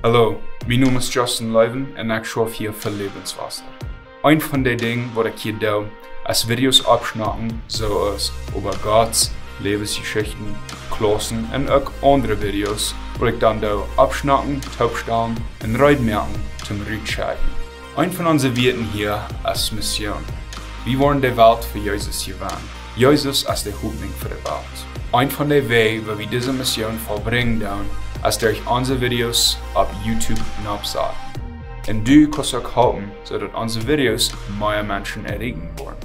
Hallo, mijn naam is Justin Leuven en ik schaf hier voor Lebenswasser. Een van de dingen wat ik hier doe, is video's opschnappen, zoals over Gods, Lebensgeschichten, Klassen en ook andere video's, wat ik dan doe opschnappen, taubstellen en ruitmerken zum Rückschalten. Een van onze Werten hier is Mission. Wir wollen die Welt für Jesus gewinnen. Jesus ist der Hoffnung für die Welt. Ein von den Wegen, wie wir diese Mission vollbringen dürfen, ist durch unsere Videos auf YouTube nachsagen. Und du kannst auch helfen, sodass unsere Videos mehr Menschen erreichen wollen.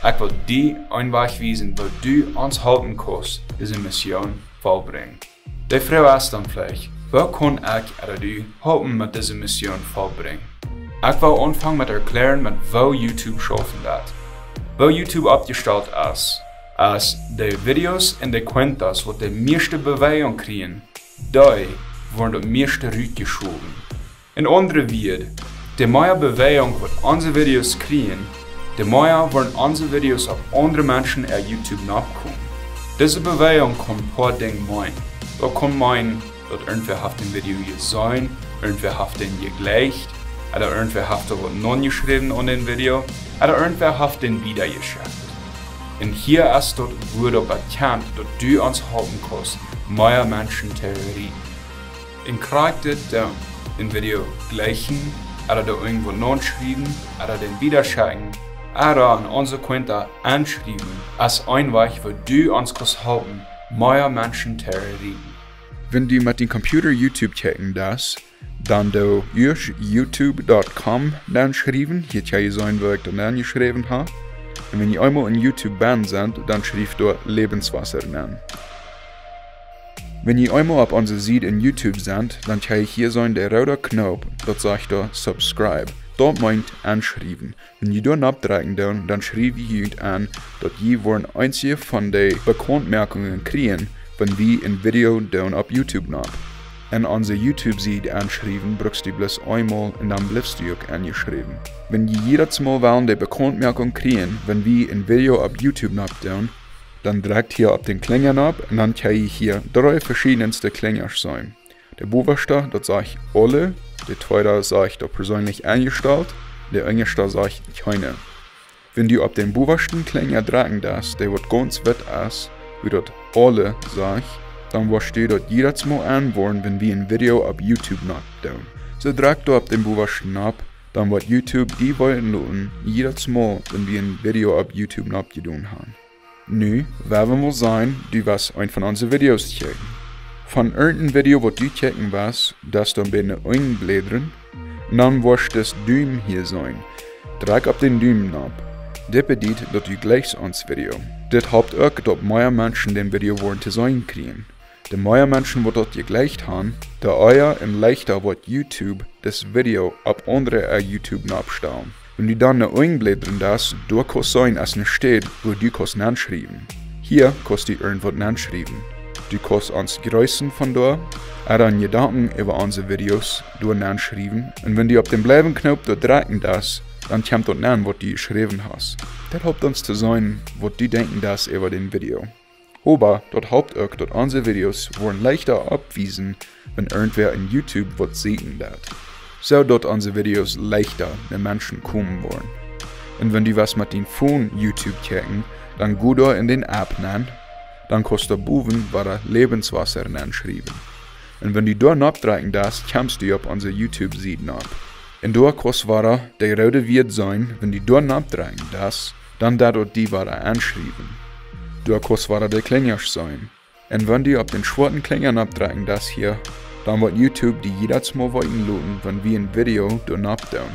Ich will dir einen Weg weisen, wo du uns helfen kannst, diese Mission vollbringen. Die Frage ist dann vielleicht, wo kann ich oder du helfen mit dieser Mission vollbringen? Ich will anfangen mit erklären, mit wo YouTube schaffen wird. Wo YouTube abgestellt ist die Videos und die Kontos, die meiste Bewegung kriegen, die werden die meiste rübergeschoben. In andere Worten, die mehr Bewegung, die unsere Videos kriegen, die mehr werden unsere Videos auf andere Menschen auf YouTube nachkommen. Diese Bewegung kann ein paar Dinge meinen. Da kann meinen, dass irgendwer auf dem Video gesehen, irgendwer auf den gegleicht, oder irgendwer hat was non geschrieben an dem Video, oder irgendwer hat den wieda geschickt. Und hier ist dort wurde bekannt, dass du uns helfen kannst, mehr Menschen zu erreichen. Und kriegt das da im Video gleichen, oder da irgendwo non schreiben, oder den wieda schicken, oder an unsere Konto anschreiben, als ein Weg, wo du uns kannst helfen, mehr Menschen zu erreichen. Wenn du mit dem Computer YouTube checken das, dann du youtube.com dann schreiben, hier kann ich sein, wo ich dann geschrieben habe. Und wenn ihr einmal in YouTube band sind, dann schreibt du Lebenswasser nennen. Wenn ihr einmal auf unserer Seite in YouTube sind, dann kann ich hier sein der rote Knopf, dort sagt da Subscribe. Dort meint anschreiben. Wenn ihr dort abdrücken dann schreibe ich an, dass ihr wollen einzige von den Bekanntmerkungen kriegen, wenn wir ein Video dann auf YouTube nach. En unsere YouTube-Seite anschreiben, brauchst du bloß einmal und dann bleibst du auch angeschrieben. Wenn ihr jedes Mal wollen die Bekanntmerkung kriegen, wenn wir ein Video auf YouTube nachdown, dann drückt hier auf den Klinger ab und dann kann ich hier 3 verschiedenste Klinger sein. Der oberste, das sage ich alle, der zweite sage ich da persönlich eingestellt, der engste sage ich keine. Wenn du auf den obersten Klinger drücken darfst, der wird ganz weit aus, wie dort alle sag ich, dann wirst du dort jedes Mal anwählen, wenn wir ein Video auf YouTube nachdown. So drückst du auf den obersten ab, dann wird YouTube die Weiten lassen, jedes Mal, wenn wir ein Video auf YouTube nachgedown haben. Nu, werden wir sein, du wirst ein von unseren Videos checken. Von irgendeinem Video, was du checken wirst, das dann bei den Augen blättern, und dann wirst das Daumen hier sein. Drück auf den Daumen ab. Das bedeutet, dass du gleichst ans Video. Das habt auch, dass mehr Menschen den Video wollen zu sehen kriegen. Die mehr Menschen, die dort gegleicht haben, der euer und leichter wird YouTube das Video auf andere YouTube nachstellen. Wenn du dann eine Augenblättern das, du kannst sein, als es steht, wo du kannst nachschreiben. Hier kannst du irgendwas nachschreiben. Du kannst ans Größen von da, oder an Gedanken über unsere Videos nachschreiben. Und wenn du auf den Bleiben-Knopf dort drücken das, dann kommt dort an, was du geschrieben hast. Das hilft uns zu sein, was du denken das über den Video. Aber dort haupt auch, dass unsere Videos wollen leichter abwiesen, wenn irgendwer in YouTube was sehen wird. So dort unsere Videos leichter den Menschen kommen wollen. Und wenn du was mit dem Phone YouTube checken, dann geh da in den App nennen, dann kannst du boven war Lebenswasser schreiben. Und wenn du da abdrücken darfst, kommst du auf unsere YouTube-Seite ab. Und da kannst du der rote wird sein, wenn du da abdrücken darfst, dann dort die anschreiben. Du kannst der Klinger sein. Und wenn du auf den schwarzen Klinger abdrücken das hier, dann wird YouTube die jedes Mal weiten laden, wenn wir ein Video abdown.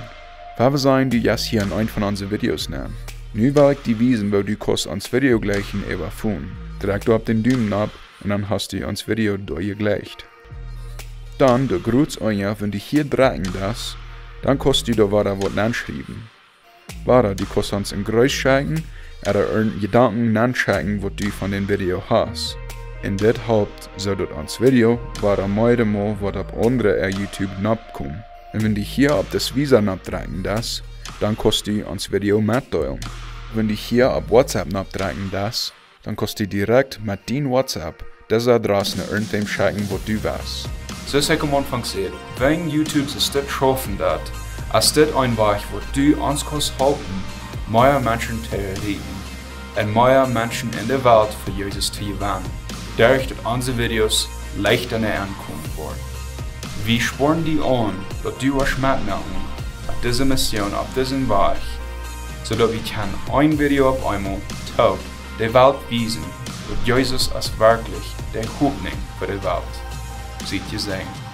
Wir sein, du jetzt hier in ein von unseren Videos nehmen. Nu will ich dir wiesen, wo du kannst ans Video gleichen überfahren. Drück du auf den Daumen ab und dann hast du ans Video durchgleicht. Dann, du grüßt euch, wenn du hier drücken das, dann kannst du da was anschreiben. Du kannst uns ein Geräusch schicken, oder irgendeinen Gedanken nachschicken, was du von dem Video hast. Und das hilft, so dass ans Video meide mal was auf andere YouTube nachkommen. Und wenn du hier auf das Visa nachdrücken das, dann kannst du ans Video mettodeelen. Wenn du hier auf WhatsApp nachdrücken das, dann kannst du direkt mit deinem WhatsApp diese Adresse nach irgendwem schicken, wo du warst. So ist ich am Anfang gesagt, wenn YouTube es das schaffen wird, als das ein Weg, wo du uns kannst helfen, mehr Menschen zu erreichen und mehr Menschen in der Welt für Jesus zu gewinnen, dadurch, dass unsere Videos leichter näher ankommen werden. Wir spornen die an, dass du was mitnehmen auf diese Mission, auf diesen Weg, sodass wir ein Video auf einmal taub der Welt wiesen, dass Jesus als wirklich der Hoffnung für die Welt. Seht ihr sehen.